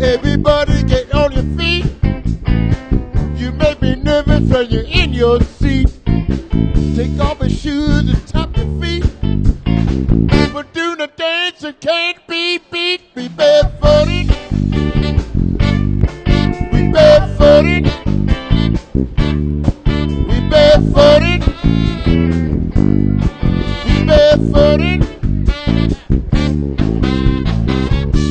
Everybody get on your feet. You make me nervous when you're in your seat. Take off your shoes and tap your feet. We're doing a dance that can't be beat. We barefooted. We barefooted. We barefooted. We barefooted.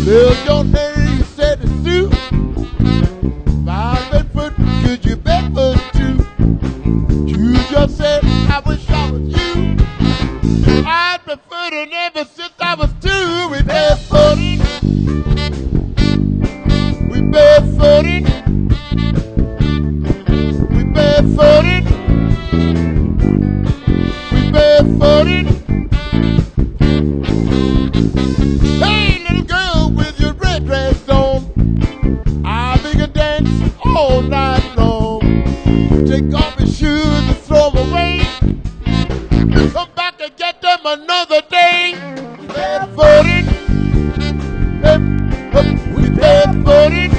Little your name said the suit. I'm barefoot, could you barefoot too? You just said I wish I was you. I've been footing ever since I was 2. We barefooted. We barefooted. We barefooted. We barefooted. Hey, little girl with your red dress on, I'll make a dance all night long. Take off your shoes and throw them away. Come back and get them another day. Barefooted. We barefooted.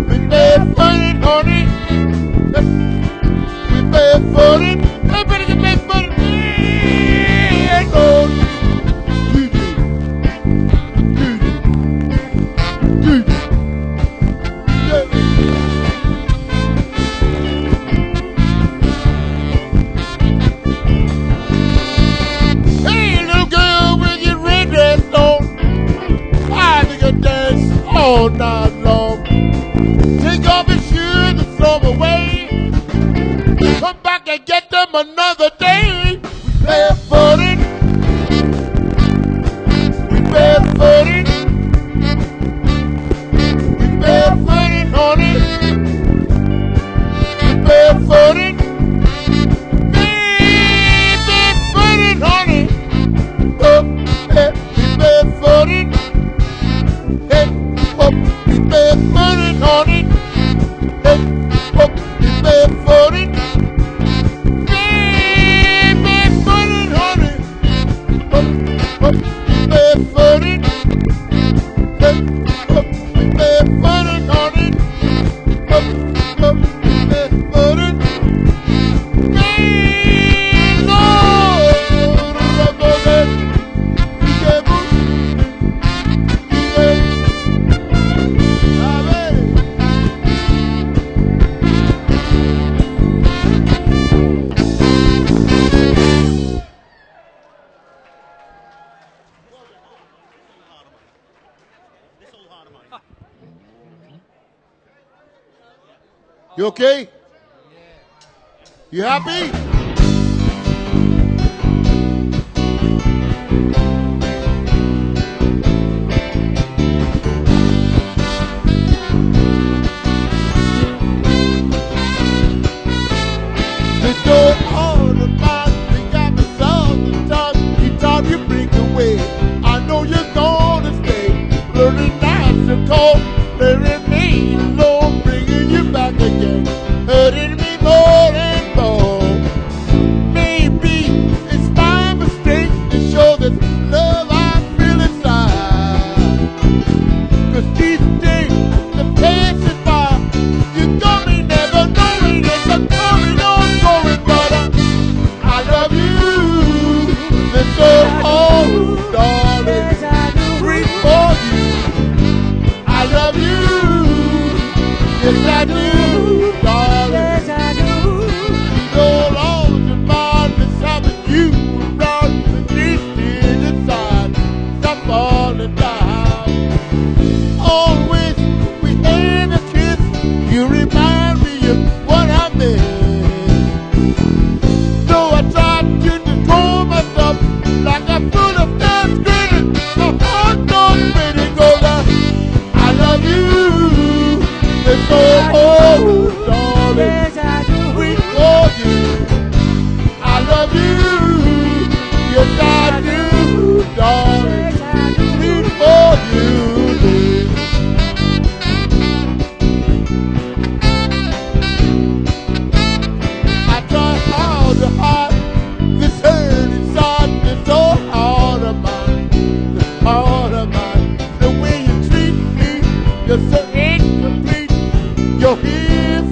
We barefooted, honey. We barefooted. Everybody get barefooted. Yeah, Lord. All night long. Take off your shoes and throw them away. Come back and get them another day. We barefooted. We barefooted. We barefooted, honey. We barefooted. Barefooted, honey. We barefooted. We barefooted, honey. We barefooted. Barefooted, honey. We barefooted. We barefooted, honey. We barefooted. You okay? You happy? There's no other man we got the sound the time. Each time you blink away, I know you're gonna stay. Learning nights to call, learning me alone, bringing you back again, hurting me more and more. Maybe it's my mistake to show this love I feel inside. 'Cause these days, the passing by, you got me never knowing it's a coming on going, but I love you. It's so old, darling, free for you. I love you. Yes, I do, darling. Yes, I do. You'll always remind me something you brought the these tears inside. Stop falling down. Always we had a kiss. You remind me of what I miss. So I tried to control myself like a fool of dance grinning. My heart goes spinning, goes out. I love you. It's so old, darling. Yes, I do. Sweet for you. I love you. Yes, I do, darling. Yes, I do. Sweet for you, babe.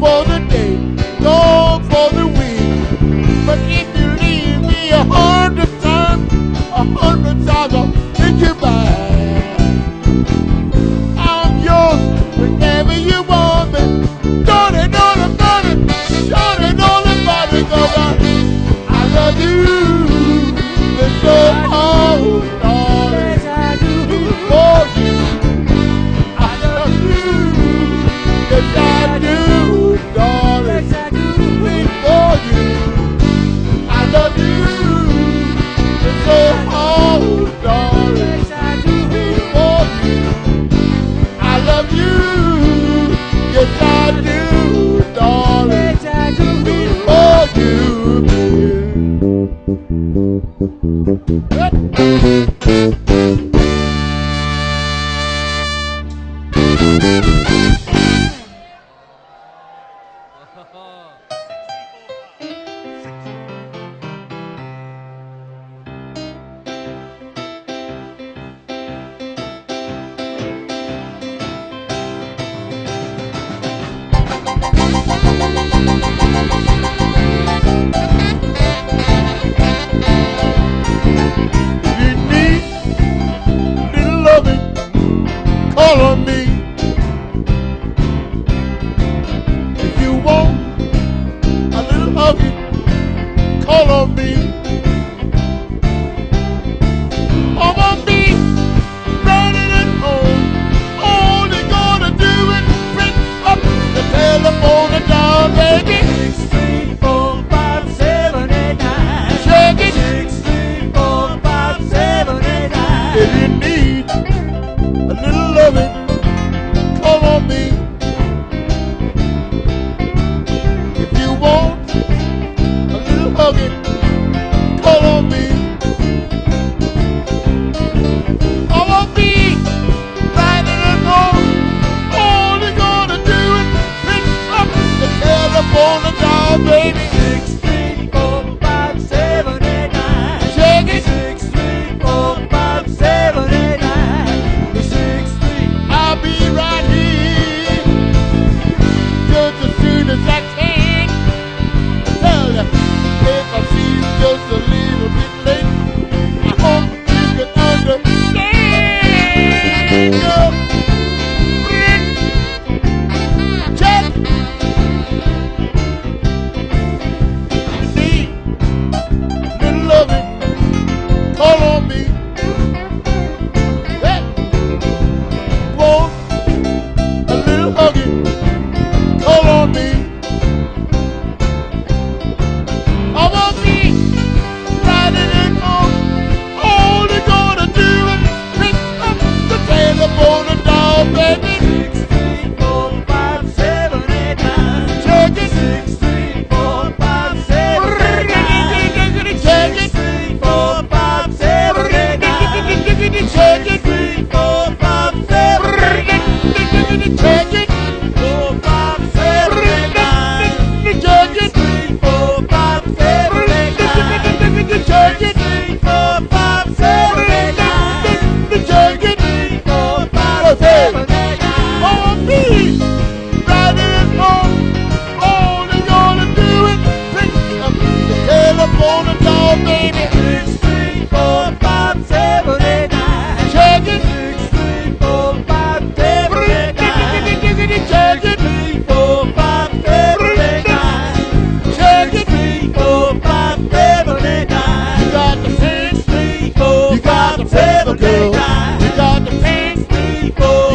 for the day, gone for the week. But if you leave me 100 times, 100 times I'll take you back. I'm yours whenever you want me. Don't it, don't it, don't it, don't it, don't it, body go back. I love you, it's so hard, darling. For you, I love you, yes I do, darling. For you, I love you, it's so hard, darling. For you, I love you, yes I do, darling. For you, call on me. If you want a little hugging, call on me. I'm gonna be running at home. All you gonna do is pick up the telephone and dial, baby. 6, 3, 4, 5, 7, 8, 9. Check it. 6, 3, 4, 5, 7, 8, 9. If you need a little loving, call on me. If you want a little hugging, call on me. I'm gonna be riding along. All you're gonna do is pick up the telephone and dial, baby. 6, 3, 4, 5, 7, 8, 9. Check it. 6, 3, 4, 5, 7, 8, 9. 6, 3. I'll be right here just as soon as I can. Tell you, if I see you just a little bit late, I hope you can understand. Check. You need a little loving, call on me. Hey. Want a little hugging, call on me. I'm gonna be riding it home. All you're gonna do is pick up the telephone and dial, baby. 6, 3, 4, 5, 7, 8, 9. Check it. 6, 3, 4, 5, 7, 8, 9. Check it. 6, 3, 4, 5, 7, 8, 9. Check it. 3, 4, 5, 7, 8, 9. Check it. 4, 5, 7, 8, 9. Check it. 3, 4, 5, 7, 8, 9. Check it. 3, 4, 5, 7, 8, 9. Check it. 3, 4, 5, 7, 8, 9. On me, riding it home. All you're gonna do is pick up the telephone and dial, baby. 6, 3, 4, 5, 7, 8, 9. Check it. 6, 3, 4, 5, 7, 8, 9. Check it. 3, 4, 5, 7, 8, 9. Check it. 3, 4, 5, 7, 8, 9. You got the pants. 3, 4, You got the 5, 7, paper, 8, girl. 9. You got the pants. 3, 4, You got 5, the paper, 7, 8, girl. 9. You got the pants. 3, 4,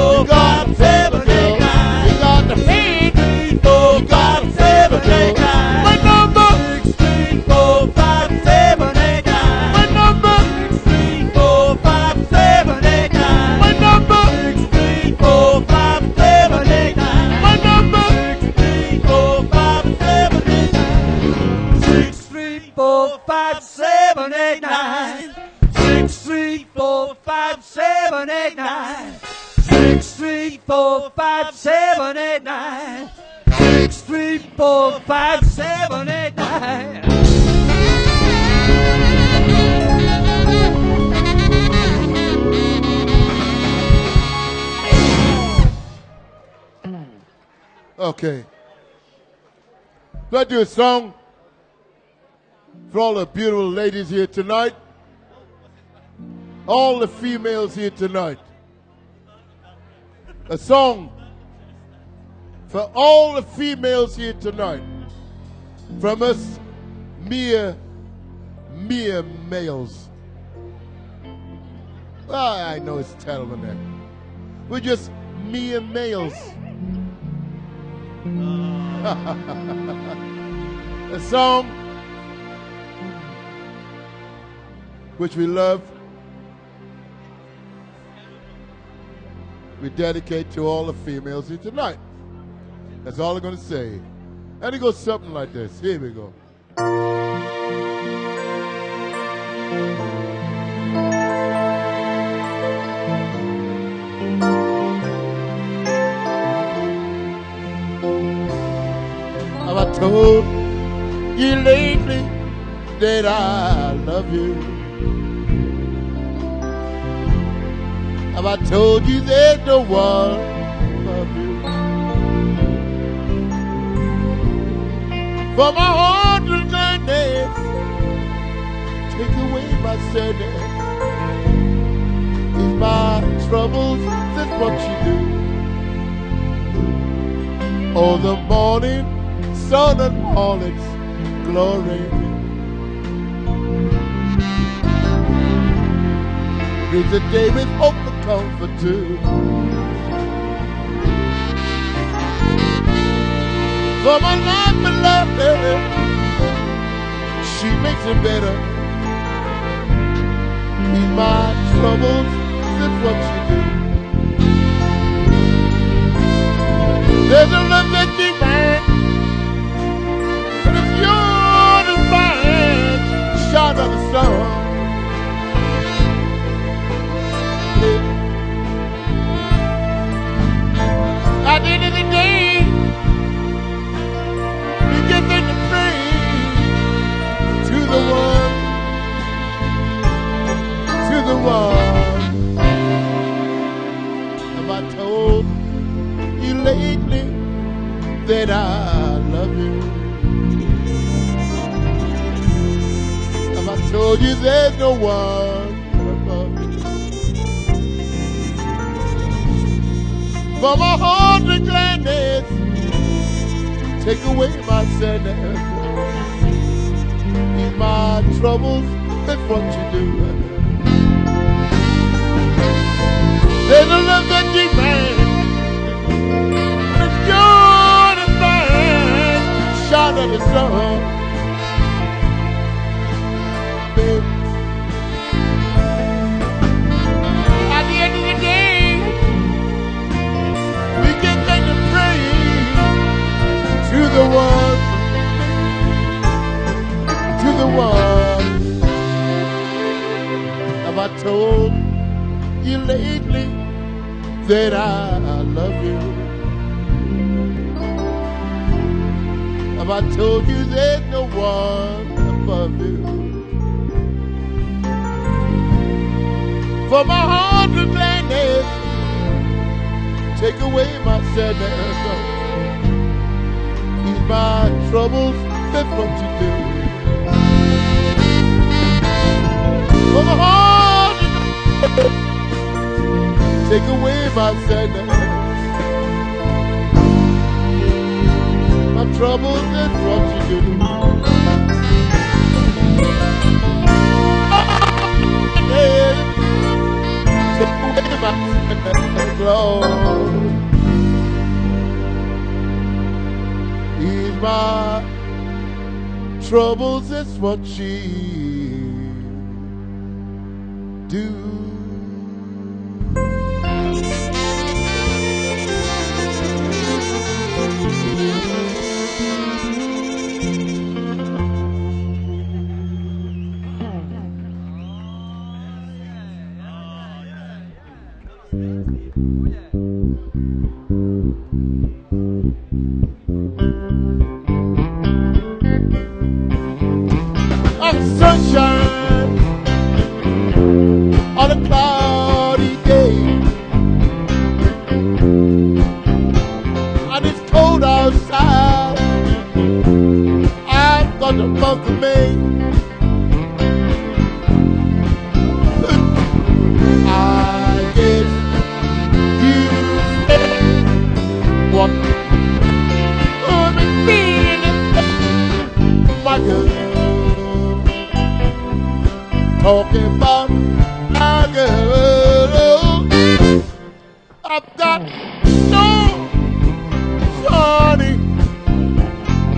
You got 5, the paper, 7, 8, girl. 9. You got the pants. 3, 4, You got 5, the 7, paper, 8, 9. girl. My number. 6, 3, 4, 5, 7, 8, 9. My number. 3, 4, 5, 7, 8, 9. My number. 6, 3, 4, 5, 7, 8, 9. My number. 6, 3, 4, 5, 7, 8, 9. 6, 3, 4, 5, 7, 8, 9. 6, 3, 4, 5, 7, 8, 9. 6, 3, 4, 5, 7, 8, 9. 6, 3, 4, 5, 7, 8, 9. Okay. Let's do a song for all the beautiful ladies here tonight. All the females here tonight. A song for all the females here tonight. From us mere males. Well, I know it's terrible there. We're just mere males. A song which we love, we dedicate to all the females here tonight. That's all I'm going to say. And it goes something like this. Here we go. Have I told you lately that I love you? Have I told you there's no one above you? For my heart will gladness take away my sadness. Is my troubles, that's what you do. Oh, the morning sun and all its glory. Brings a day with hope and comfort too. For my life beloved, she makes it better. In my troubles, that's what she do. There's a love that demands, and it's yours and mine, shine of the sun. At the end of the day, we get them to pray to the one, to the one. Have I told you lately that I love you? Have I told you there's no one above you? For my heart and gladness take away my sadness. In my troubles, that's what you do. There's a love that demands, and it's yours and mine, shine of the sun. Baby. At the end of the day, we get back to pray to the one, to the one. Have I told you lately that I love you? Have I told you there's no one above you? For my heart to gladness take away my sadness. Ease my troubles, that's what you do. For the heart take away my sadness. My troubles, that's what you do. Take away my sadness, Lord. Ease my troubles, that's what she do. I'm sunshine on a about my girl. Talking about my girl. I've got no shorty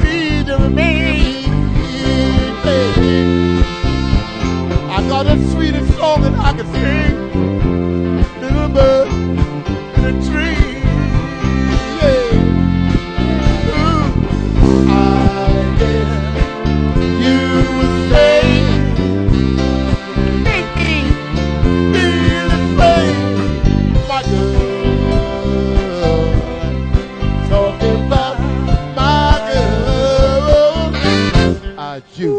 feeding me. I got the sweetest song that I can sing. Little bird in a tree. Yeah. Ooh, I guess you would say, make me feel the same, my girl. Talking about my girl. I you.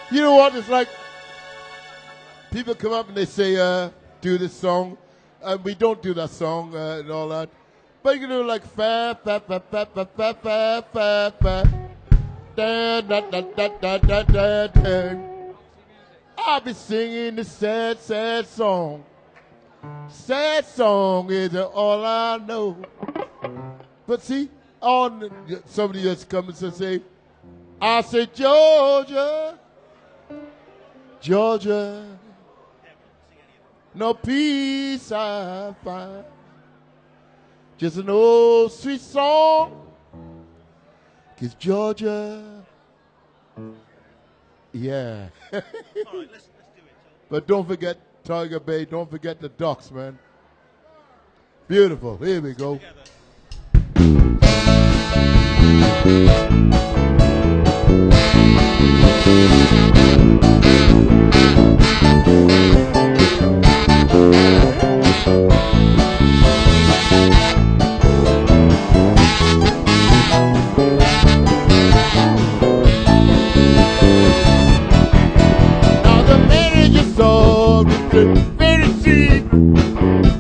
You know what? It's like people come up and they say, do this song. And we don't do that song and all that. But you can do like fa, fa, fa, fa, fa, fa, fa, fa, fa. Da, da, da, da, da, da, da, da. I'll be singing the sad, sad song. Sad song is all I know. But see, somebody just comes and say, I say, Georgia, Georgia, no peace I find. Just an old sweet song. 'Cause Georgia, yeah. All right, let's do it. But don't forget Tiger Bay. Don't forget the ducks, man. Beautiful. Here we go.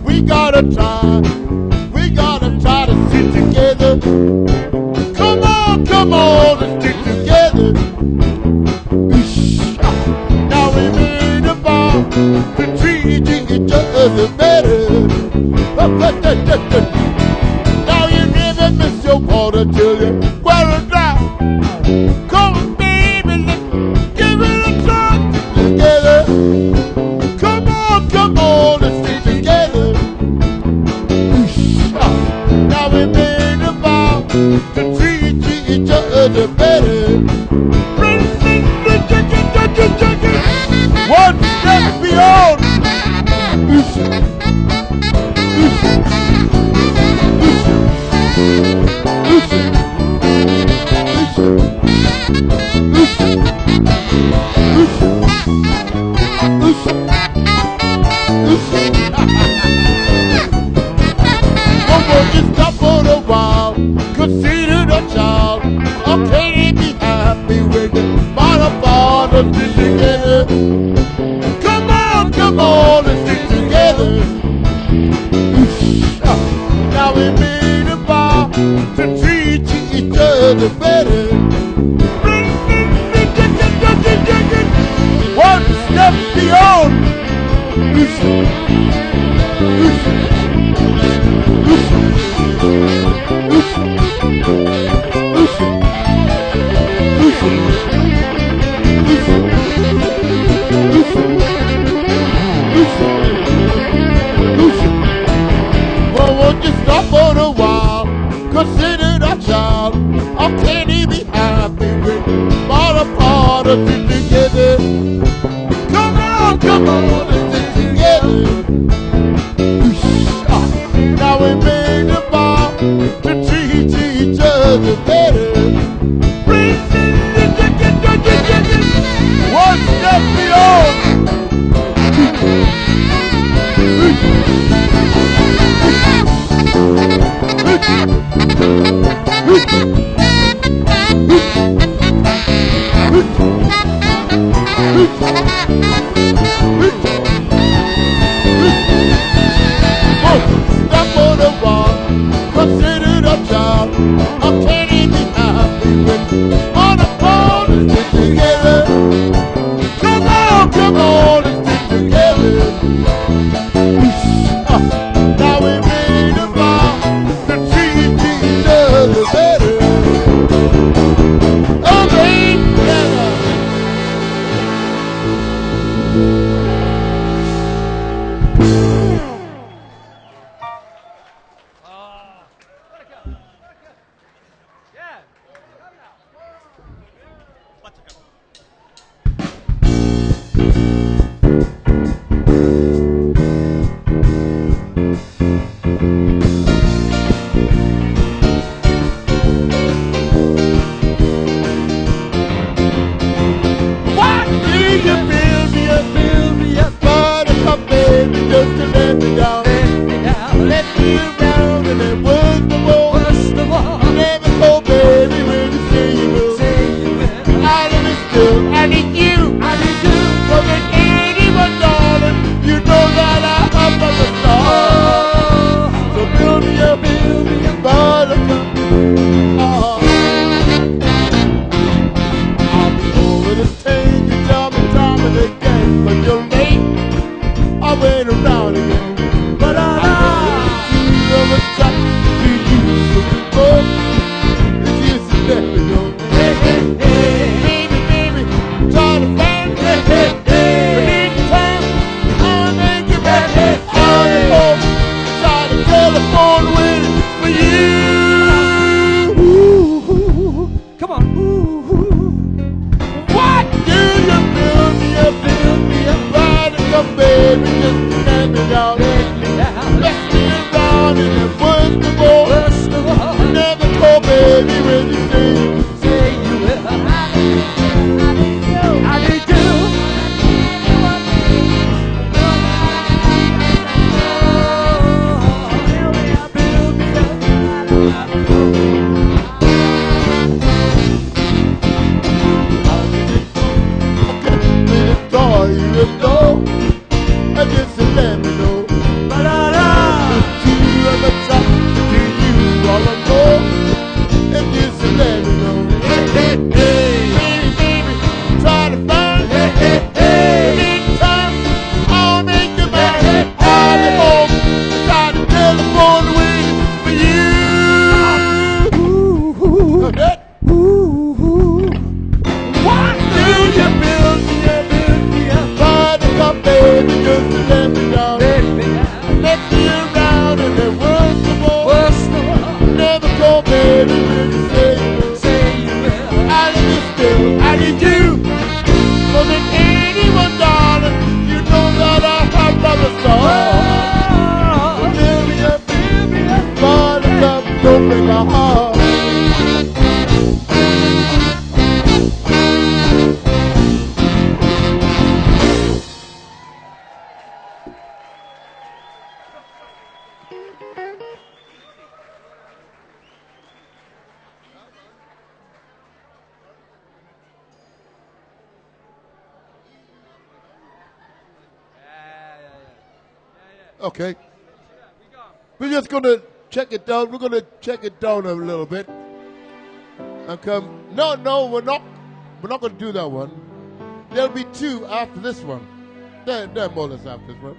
We got a time together. Now we made a vow to treat each other better. Now you never miss your water till you wear it down. Come on, baby, let's give it a try together. Come on, let's stay together. Now we made a vow to treat each other better. One step beyond. Just stop for a while, consider the child. Okay, be happy with it. Bottom bottom, stick together. Come on, let's stick together. Now we made a vow to treat each other better. One step beyond. Well, won't you stop for a while? Consider that child. How can he be happy with all a part of it together? Come on, let's stick together. Now we made a vow to treat each other better. One step beyond. Step on the wall, consider the child. How can he be happy with all the ball and stick together? Come on, let's stick together. Now we made a vow to treat each other better. Okay, together. Let me know. Okay. We're just going to check it down. We're going to check it down a little bit. And come. No, we're not. We're not going to do that one. There'll be two after this one. They're more or less after this one.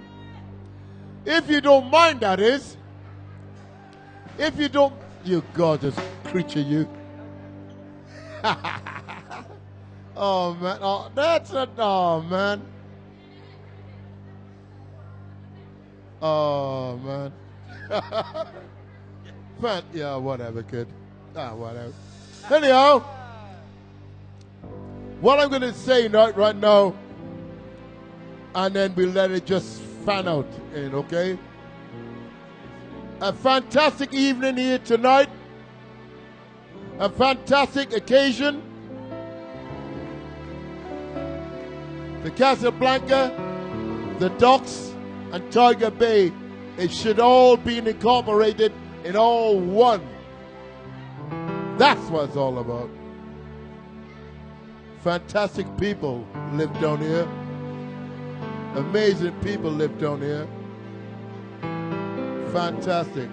If you don't mind, that is. If you don't, you gorgeous creature, you. Oh man, oh that's a oh man. Oh man. But yeah, whatever, kid. Whatever. Anyhow, what I'm gonna say right now, and then we'll let it just fan out in, okay? A fantastic evening here tonight. A fantastic occasion. The Casablanca, the docks, and Tiger Bay, it should all be incorporated in all one. That's what it's all about. Fantastic people live down here. Amazing people live down here. Fantastic.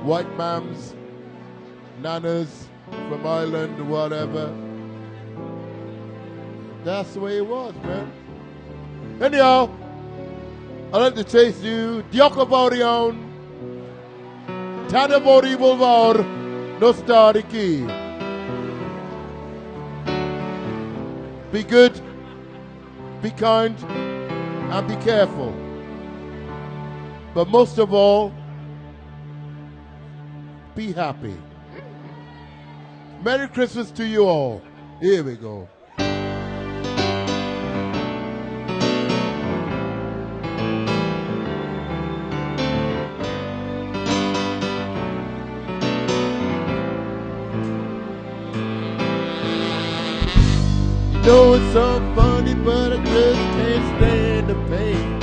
White mams, nanas from Ireland, whatever. That's the way it was, man. Anyhow, I'd like to taste you Diocaborion, Tanabori Boulevard, Nostaliki. Be good, be kind, and be careful. But most of all, be happy. Merry Christmas to you all. Here we go. You know it's so funny, but I just can't stand the pain.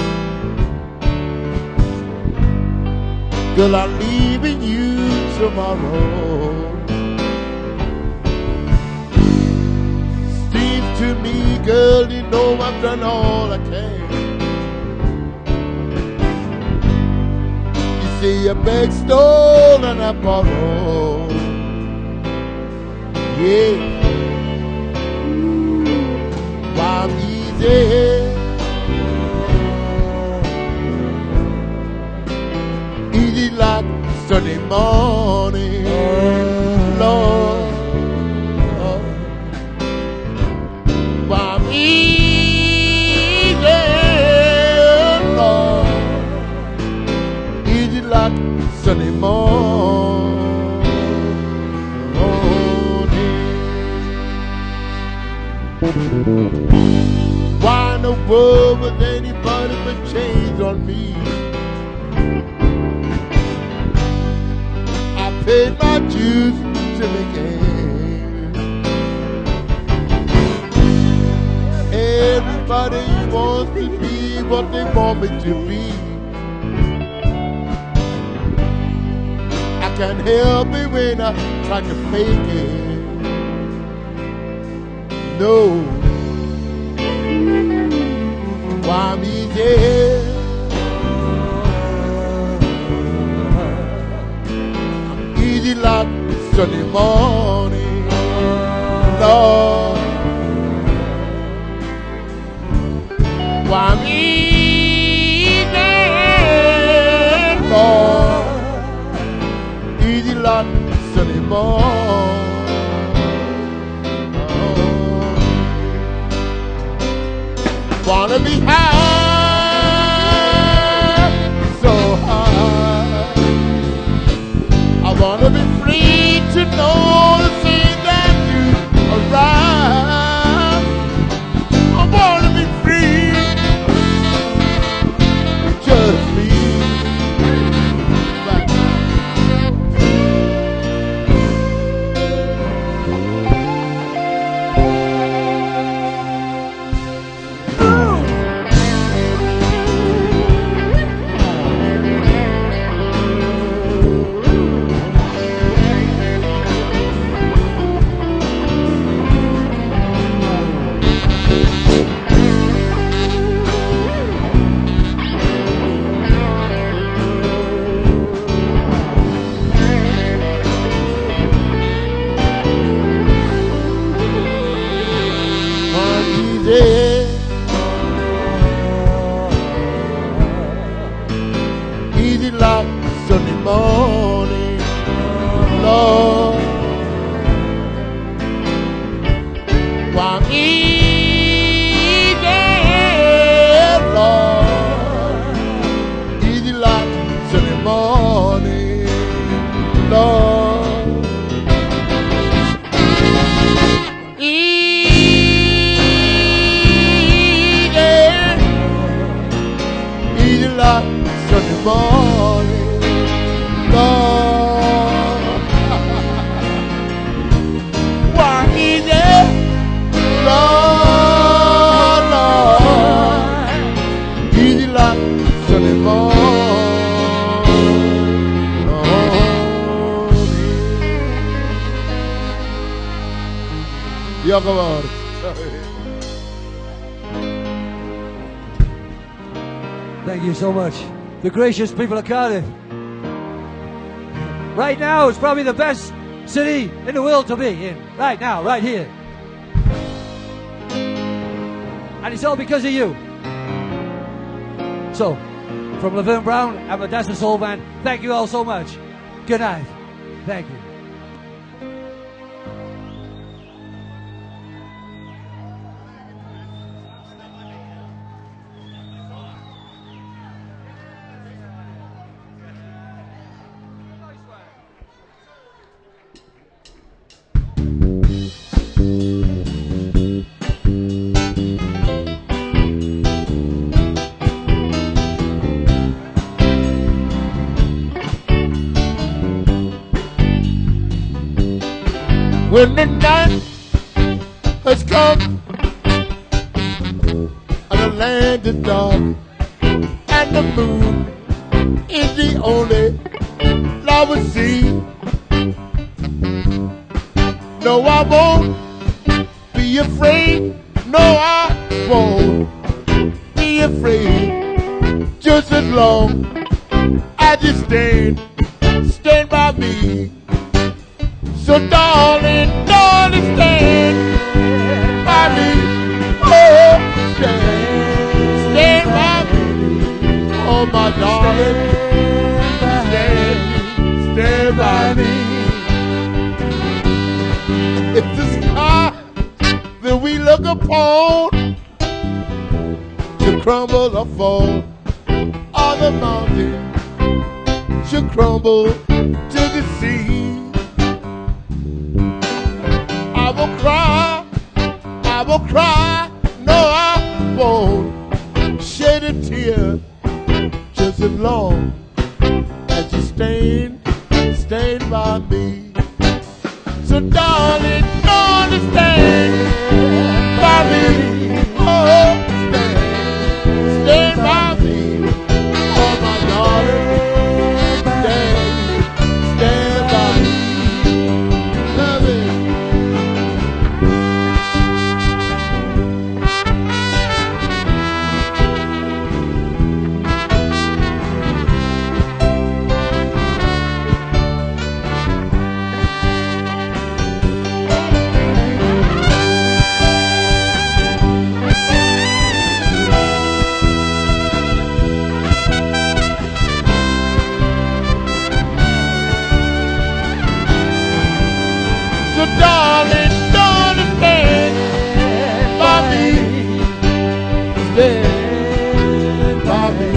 'Cause I'm leaving you tomorrow. Seems to me, girl, you know I've done all I can. You see, I beg, stole, and I borrow. Yeah. I'm easy. Easy like Sunday morning, Lord. I'm easy, Lord. Easy like Sunday morning. Why no world with anybody but change on me? I paid my dues to make ends. Everybody wants to be what they want me to be. I can't help it when I try to fake it. No. Why I'm easy. I'm easy like Sunday morning, Lord. Why I'm easy, Lord. Easy like Sunday morning. Wanna be high, so high. I wanna be free to know the thing that you are right. I wanna be free, just me. Easy, Lord. Easy like Sunday morning, Lord. Easy like Sunday morning, Lord. Why easy, Lord, Lord. Easy like Sunday morning, Lord. Yeah, come on. Thank you so much. The gracious people of Cardiff. Right now, it's probably the best city in the world to be in. Right now, right here. And it's all because of you. So, from Laverne Brown and Modassah Soul Band, thank you all so much. Good night. Thank you. When the night has come and the land is dark and the moon is the only light we see. No, I won't be afraid. No, I won't be afraid. Just as long as you stand by me. So darling, darling, stand by me. Oh, stand by me. Oh, my darling, stand by me. It's the sky that we look upon to crumble or fall, or the mountain should crumble to the sea. I will cry, no, I won't shed a tear, just as long as you stand by me. So darling, darling, stand by me. Oh, stand by me. Oh, my darling, stand by me. Love it. Darling, darling, stand by me. Stand by me.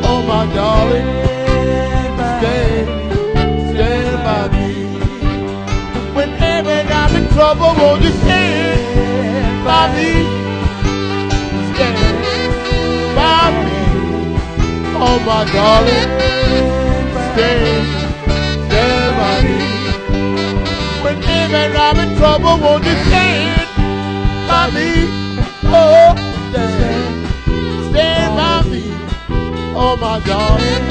Oh, my darling, stand by me. Whenever I'm in trouble, won't you stand by me? Stand by me. Oh, my darling, stand by me. Whenever I'm in trouble, won't you stand by me? Oh, stand by me. Oh, my darling,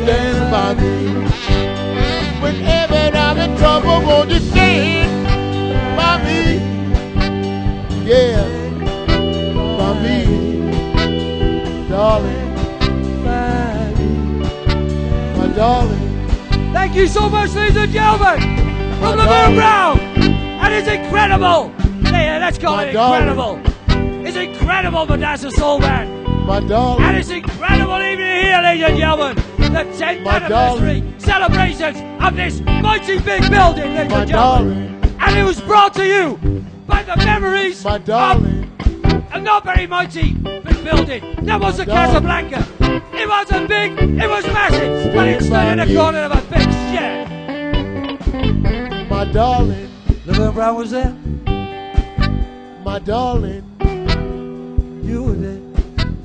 stand by me. Whenever I'm in trouble, won't you stand by me? Yeah, by me, darling, my darling. Thank you so much, ladies and gentlemen, from Laverne Brown. That is incredible. Yeah, let's call it incredible. It's incredible, Modassah Soul Band. My darling. And it's incredible evening here, ladies and gentlemen. The 10th anniversary celebrations of this mighty big building, ladies and gentlemen. And it was brought to you by the memories My darling. of a not very mighty big building. That was a Casablanca. It wasn't big, it was massive, but it stood in a corner of a big shed. My darling. Laverne Brown was there. My darling. You were there.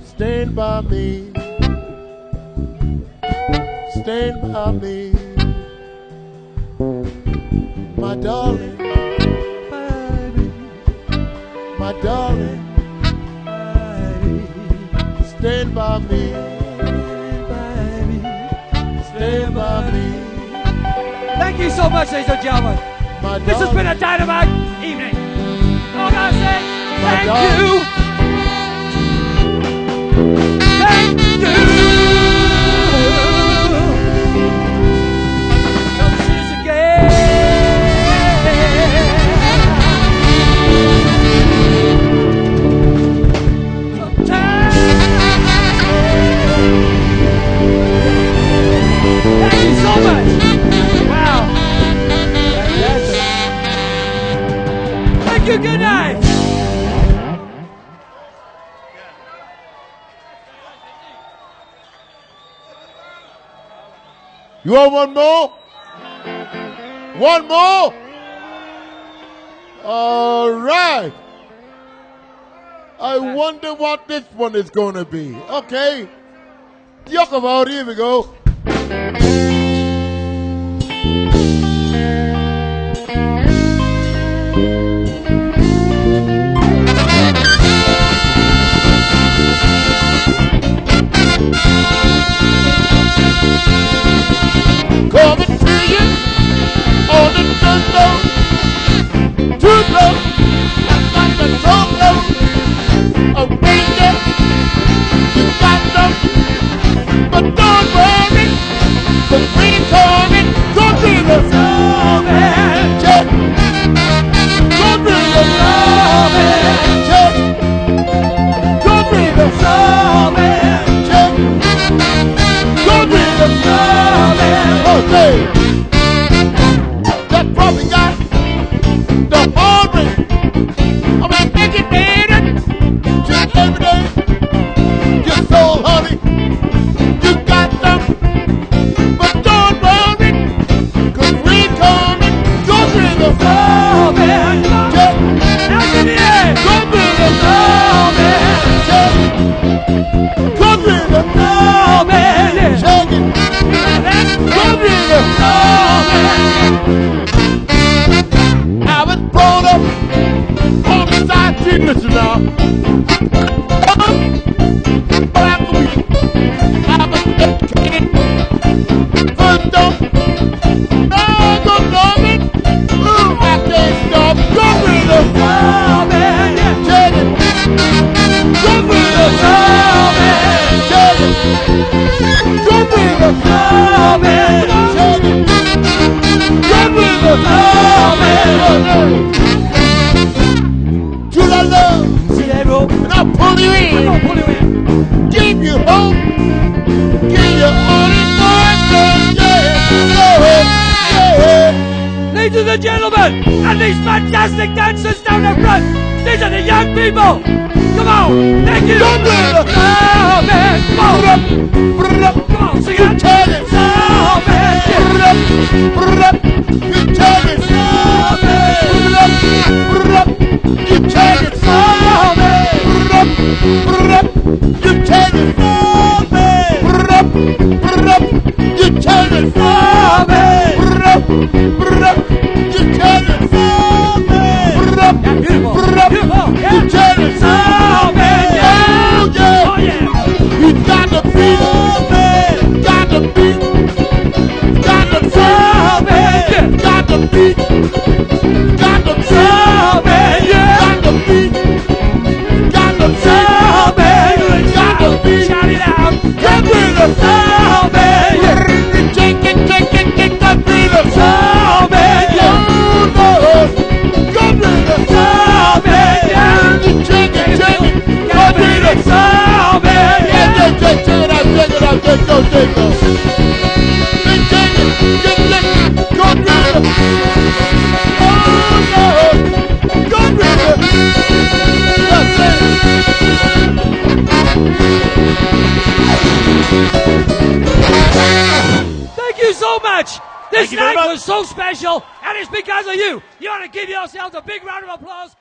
Stand by me. Stand by me. My darling. My darling. Stand by me. Stand by me. Thank you so much, ladies and gentlemen. My This has been a dynamite evening. All I gotta say, thank you. Thank you. Come see us again. Sometime. Thank you so much. Wow. Thank you, good night. You want one more? One more? All right. I wonder what this one is going to be. Okay. Yuck about, here we go. Coming to you on the jungle, too low, like the solo, a ranger, you got them, but don't worry, the green coming, don't be the snowman, check, don't be the snowman, check, don't be the snowman, check, don't be the snowman. Okay. That probably got the whole ring. I'm educated to every day. Your soul, honey, you got them. But don't worry, 'cause we coming. Go bring the snowman. Yeah. Out in the air. Go bring the snowman. Yeah. Go bring the snowman. Shake it. I was brought up on the side street, listen now. Black week, I was educated. First up, no, go love it. Ooh, I can't stop. Go with the snowman, check it. Go with the snowman, check it. Go with the snowman, check it. Till I love, See that rope? and I'll pull you I'm in, gonna pull you in. give you hope, give you all in one, yeah. Ladies and gentlemen, and these fantastic dancers down the front, these are the young people. Come on, thank you. Don't do it. Snowman, come on. Come on, sing it. Snowman, Snowman, you tell it, you tell it, you tell it, you tell it, beautiful, beautiful, you yeah. tell it, Snowman, yeah. oh yeah, Oh yeah. you got the beat, got the beat, got the Snowman, got the beat, got the Snowman, yeah. got the beat, got the Snowman, got the beat, shout it out. get rid of Snowman, yeah. take it, get rid of Snowman, yeah. get rid of Snowman, yeah. take it, get rid of Snowman, yeah. take it out, take go. Take it, get rid of, oh no. Thank you so much. This Thank you very night much. was so special, and it's because of you. You ought to give yourselves a big round of applause.